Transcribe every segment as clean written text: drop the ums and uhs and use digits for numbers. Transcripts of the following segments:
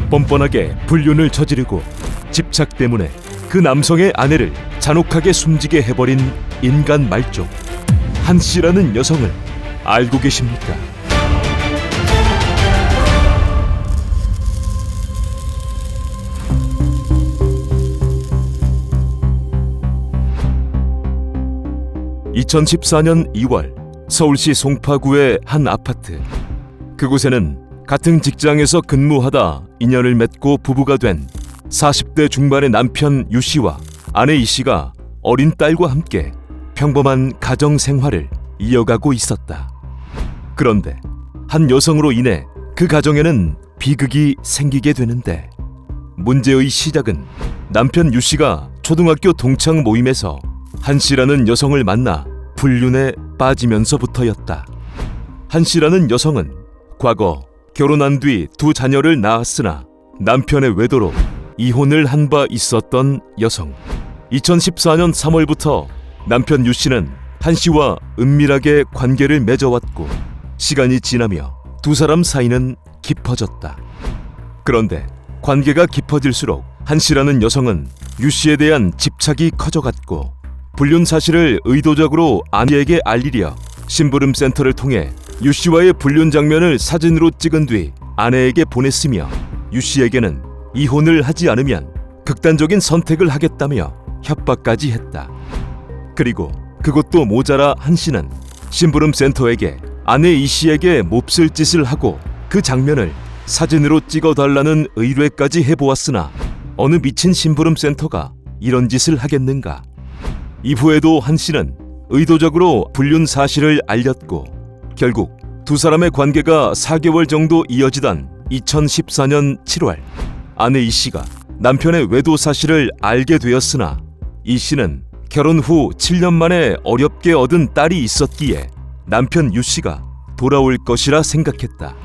뻔뻔하게 불륜을 저지르고 집착 때문에 그 남성의 아내를 잔혹하게 숨지게 해버린 인간 말종 한 씨라는 여성을 알고 계십니까? (2014년 2월) 서울시 송파구의 한 아파트. 그곳에는 같은 직장에서 근무하다 인연을 맺고 부부가 된 40대 중반의 남편 유 씨와 아내 이 씨가 어린 딸과 함께 평범한 가정 생활을 이어가고 있었다. 그런데 한 여성으로 인해 그 가정에는 비극이 생기게 되는데, 문제의 시작은 남편 유 씨가 초등학교 동창 모임에서 한 씨라는 여성을 만나 불륜에 빠지면서부터였다. 한 씨라는 여성은 과거 결혼한 뒤 2 자녀를 낳았으나 남편의 외도로 이혼을 한 바 있었던 여성. 2014년 3월부터 남편 유 씨는 한 씨와 은밀하게 관계를 맺어왔고, 시간이 지나며 두 사람 사이는 깊어졌다. 그런데 관계가 깊어질수록 한 씨라는 여성은 유 씨에 대한 집착이 커져갔고, 불륜 사실을 의도적으로 아내에게 알리려 심부름 센터를 통해 유 씨와의 불륜 장면을 사진으로 찍은 뒤 아내에게 보냈으며, 유 씨에게는 이혼을 하지 않으면 극단적인 선택을 하겠다며 협박까지 했다. 그리고 그것도 모자라 한 씨는 심부름 센터에게 아내 이 씨에게 몹쓸 짓을 하고 그 장면을 사진으로 찍어달라는 의뢰까지 해보았으나 어느 미친 심부름 센터가 이런 짓을 하겠는가. 이후에도 한 씨는 의도적으로 불륜 사실을 알렸고, 결국 두 사람의 관계가 4개월 정도 이어지던 2014년 7월 아내 이 씨가 남편의 외도 사실을 알게 되었으나, 이 씨는 결혼 후 7년 만에 어렵게 얻은 딸이 있었기에 남편 유 씨가 돌아올 것이라 생각했다.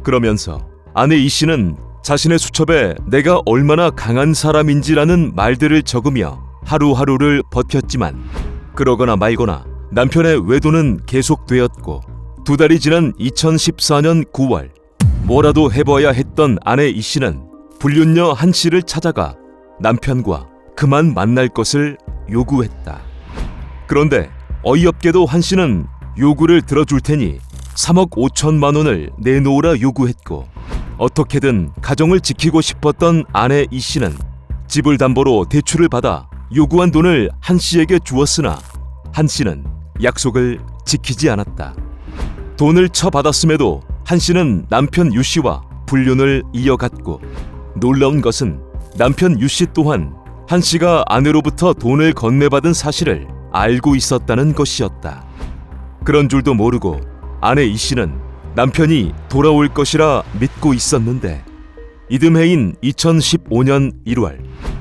그러면서 아내 이 씨는 자신의 수첩에 내가 얼마나 강한 사람인지라는 말들을 적으며 하루하루를 버텼지만, 그러거나 말거나 남편의 외도는 계속되었고, 2달이 지난 2014년 9월 뭐라도 해봐야 했던 아내 이 씨는 불륜녀 한 씨를 찾아가 남편과 그만 만날 것을 요구했다. 그런데 어이없게도 한 씨는 요구를 들어줄 테니 3억 5천만 원을 내놓으라 요구했고, 어떻게든 가정을 지키고 싶었던 아내 이 씨는 집을 담보로 대출을 받아 요구한 돈을 한 씨에게 주었으나 한 씨는 약속을 지키지 않았다. 돈을 쳐받았음에도 한 씨는 남편 유 씨와 불륜을 이어갔고, 놀라운 것은 남편 유 씨 또한 한 씨가 아내로부터 돈을 건네받은 사실을 알고 있었다는 것이었다. 그런 줄도 모르고 아내 이 씨는 남편이 돌아올 것이라 믿고 있었는데, 이듬해인 2015년 1월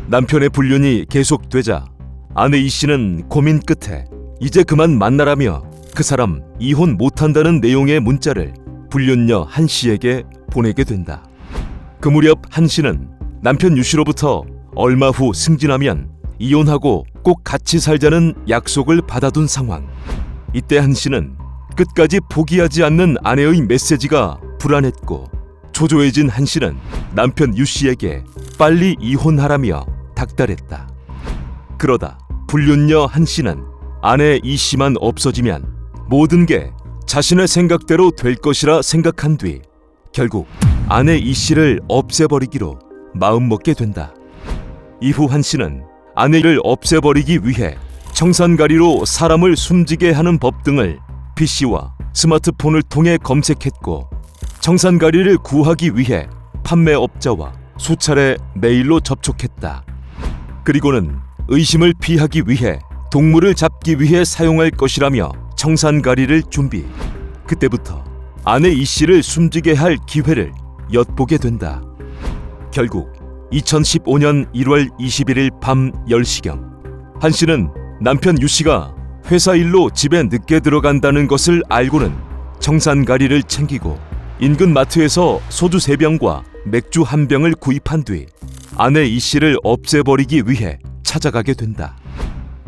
남편의 불륜이 계속되자 아내 이 씨는 고민 끝에 이제 그만 만나라며 그 사람 이혼 못한다는 내용의 문자를 불륜녀 한 씨에게 보내게 된다. 그 무렵 한 씨는 남편 유 씨로부터 얼마 후 승진하면 이혼하고 꼭 같이 살자는 약속을 받아둔 상황. 이때 한 씨는 끝까지 포기하지 않는 아내의 메시지가 불안했고, 초조해진 한 씨는 남편 유 씨에게 빨리 이혼하라며 닥달했다. 그러다 불륜녀 한 씨는 아내 이 씨만 없어지면 모든 게 자신의 생각대로 될 것이라 생각한 뒤 결국 아내 이 씨를 없애버리기로 마음먹게 된다. 이후 한 씨는 아내를 없애버리기 위해 청산가리로 사람을 숨지게 하는 법 등을 PC와 스마트폰을 통해 검색했고, 청산가리를 구하기 위해 판매업자와 수차례 메일로 접촉했다. 그리고는 의심을 피하기 위해 동물을 잡기 위해 사용할 것이라며 청산가리를 준비. 그때부터 아내 이 씨를 숨지게 할 기회를 엿보게 된다. 결국 2015년 1월 21일 밤 10시경 한 씨는 남편 유 씨가 회사 일로 집에 늦게 들어간다는 것을 알고는 청산가리를 챙기고 인근 마트에서 소주 3병과 맥주 1병을 구입한 뒤 아내 이 씨를 없애버리기 위해 찾아가게 된다.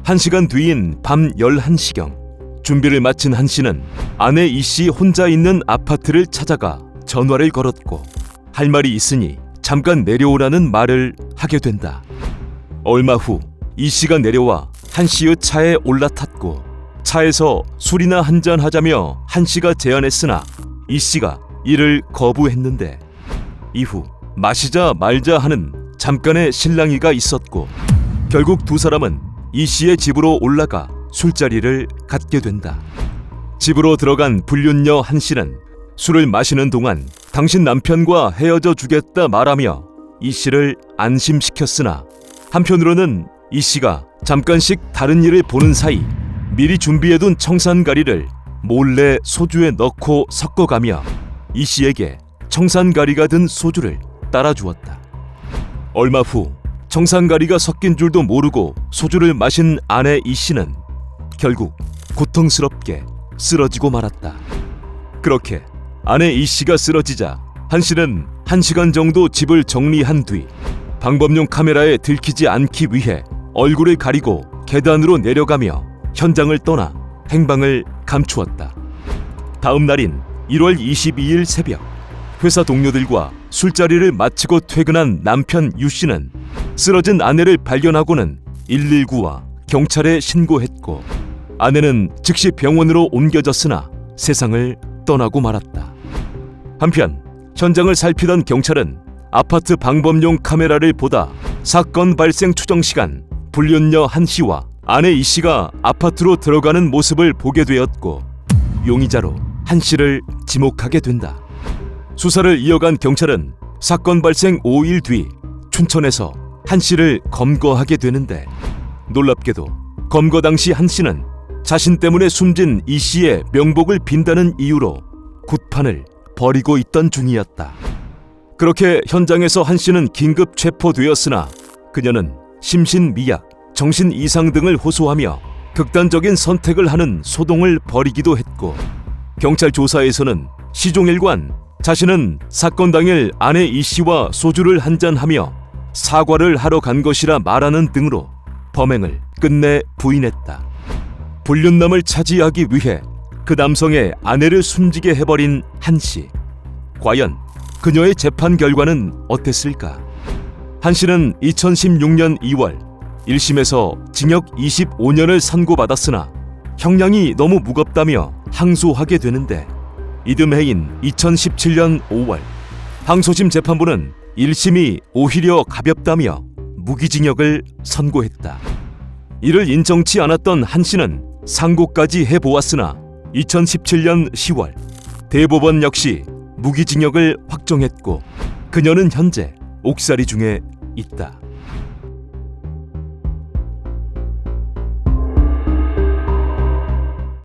1시간 뒤인 밤 11시경 준비를 마친 한 씨는 아내 이 씨 혼자 있는 아파트를 찾아가 전화를 걸었고, 할 말이 있으니 잠깐 내려오라는 말을 하게 된다. 얼마 후 이 씨가 내려와 한 씨의 차에 올라탔고 차에서 술이나 한잔 하자며 한 씨가 제안했으나 이 씨가 이를 거부했는데 이후 마시자 말자 하는 잠깐의 실랑이가 있었고 결국 두 사람은 이 씨의 집으로 올라가 술자리를 갖게 된다. 집으로 들어간 불륜녀 한 씨는 술을 마시는 동안 당신 남편과 헤어져 주겠다 말하며 이 씨를 안심시켰으나 한편으로는 이 씨가 잠깐씩 다른 일을 보는 사이 미리 준비해둔 청산가리를 몰래 소주에 넣고 섞어가며 이 씨에게 청산가리가 든 소주를 따라주었다. 얼마 후 청산가리가 섞인 줄도 모르고 소주를 마신 아내 이 씨는 결국 고통스럽게 쓰러지고 말았다. 그렇게 아내 이 씨가 쓰러지자 한 씨는 1시간 정도 집을 정리한 뒤 방범용 카메라에 들키지 않기 위해 얼굴을 가리고 계단으로 내려가며 현장을 떠나 행방을 감추었다. 다음 날인 1월 22일 새벽 회사 동료들과 술자리를 마치고 퇴근한 남편 유 씨는 쓰러진 아내를 발견하고는 119와 경찰에 신고했고 아내는 즉시 병원으로 옮겨졌으나 세상을 떠나고 말았다. 한편 현장을 살피던 경찰은 아파트 방범용 카메라를 보다 사건 발생 추정 시간 불륜녀 한 씨와 아내 이 씨가 아파트로 들어가는 모습을 보게 되었고 용의자로 한 씨를 지목하게 된다. 수사를 이어간 경찰은 사건 발생 5일 뒤 춘천에서 한 씨를 검거하게 되는데 놀랍게도 검거 당시 한 씨는 자신 때문에 숨진 이 씨의 명복을 빈다는 이유로 굿판을 벌이고 있던 중이었다. 그렇게 현장에서 한 씨는 긴급 체포되었으나 그녀는 심신미약, 정신 이상 등을 호소하며 극단적인 선택을 하는 소동을 벌이기도 했고 경찰 조사에서는 시종일관 자신은 사건 당일 아내 이 씨와 소주를 한잔하며 사과를 하러 간 것이라 말하는 등으로 범행을 끝내 부인했다. 불륜남을 차지하기 위해 그 남성의 아내를 숨지게 해버린 한 씨. 과연 그녀의 재판 결과는 어땠을까? 한 씨는 2016년 2월 1심에서 징역 25년을 선고받았으나 형량이 너무 무겁다며 항소하게 되는데 이듬해인 2017년 5월 항소심 재판부는 1심이 오히려 가볍다며 무기징역을 선고했다. 이를 인정치 않았던 한 씨는 상고까지 해보았으나 2017년 10월 대법원 역시 무기징역을 확정했고 그녀는 현재 옥살이 중에 있다.